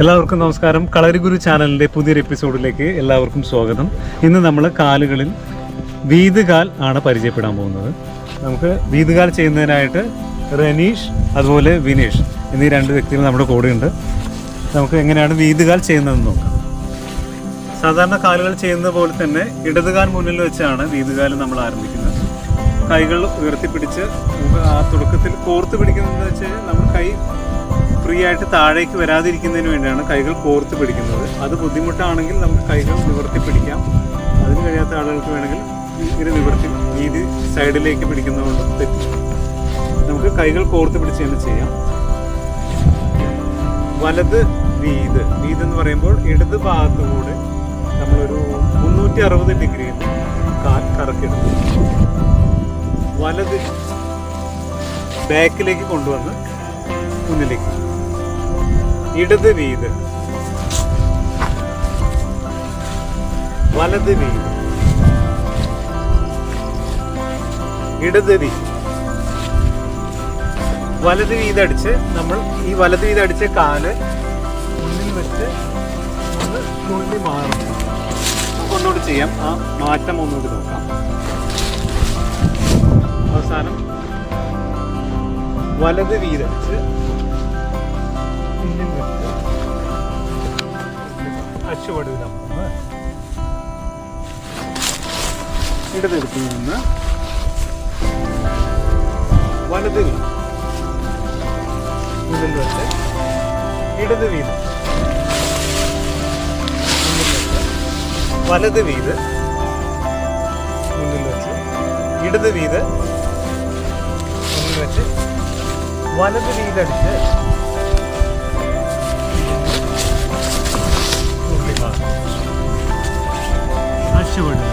എല്ലാവർക്കും നമസ്കാരം. കളരിഗുരു ചാനലിൻ്റെ പുതിയൊരു എപ്പിസോഡിലേക്ക് എല്ലാവർക്കും സ്വാഗതം. ഇന്ന് നമ്മൾ കാലുകളിൽ വീതുകാൽ ആണ് പരിചയപ്പെടാൻ പോകുന്നത്. നമുക്ക് വീതുകാൽ ചെയ്യുന്നതിനായിട്ട് റനീഷ് അതുപോലെ വിനീഷ് എന്നീ രണ്ട് വ്യക്തികൾ നമ്മുടെ കൂടെയുണ്ട്. നമുക്ക് എങ്ങനെയാണ് വീതുകാൽ ചെയ്യുന്നതെന്ന് നോക്കാം. സാധാരണ കാലുകൾ ചെയ്യുന്നത് പോലെ തന്നെ ഇടതുകാൽ മുന്നിൽ വെച്ചാണ് വീതുകാൽ നമ്മൾ ആരംഭിക്കുന്നത്. കൈകൾ ഉയർത്തിപ്പിടിച്ച് ആ തുടക്കത്തിൽ കോർത്ത് പിടിക്കുന്നതെന്ന് വെച്ച് നമ്മൾ കൈ ഫ്രീ ആയിട്ട് താഴേക്ക് വരാതിരിക്കുന്നതിന് വേണ്ടിയാണ് കൈകൾ കോർത്ത് പിടിക്കുന്നത്. അത് ബുദ്ധിമുട്ടാണെങ്കിൽ നമുക്ക് കൈകൾ നിവർത്തി പിടിക്കാം. അതിന് കഴിയാത്ത ആളുകൾക്ക് വേണമെങ്കിൽ ഇങ്ങനെ നിവർത്തി വീതി സൈഡിലേക്ക് പിടിക്കുന്നതുകൊണ്ട് തെറ്റും. നമുക്ക് കൈകൾ കോർത്ത് പിടിച്ച് തന്നെ ചെയ്യാം. വലത് വീത് എന്ന് പറയുമ്പോൾ ഇടത് ഭാഗത്തുകൂടെ നമ്മളൊരു 360 ഡിഗ്രിയിൽ കാൽ കറക്കിടുന്നു. വലത് ബാക്കിലേക്ക് കൊണ്ടുവന്ന് മുന്നിലേക്ക്. ഇടത് വീത്, വലത് വീത്, ഇടത് വീത്. വലത് വീതടിച്ച് നമ്മൾ ഈ വലത് വീതടിച്ച കാല് മുന്നിൽ വെച്ച് ഒന്ന് തുള്ളി മാറും. നമുക്കൊന്നുകൂടി ചെയ്യാം. ആ മാറ്റം ഒന്നുകൂടി നോക്കാം. അവസാനം വലത് വീതടിച്ച് അച്ചുവടുക. ഇടതെടുപ്പിൽ നിന്ന് വലത് വീത് മുന്നിൽ വെച്ച് ഇടത് വീത് മുന്നിൽ വെച്ച് വലത് വീത് മുന്നിൽ വെച്ച് ഇടത് വീത് മുന്നിൽ വെച്ച് വലത് വീതടിച്ച് അച്ചുവടുക.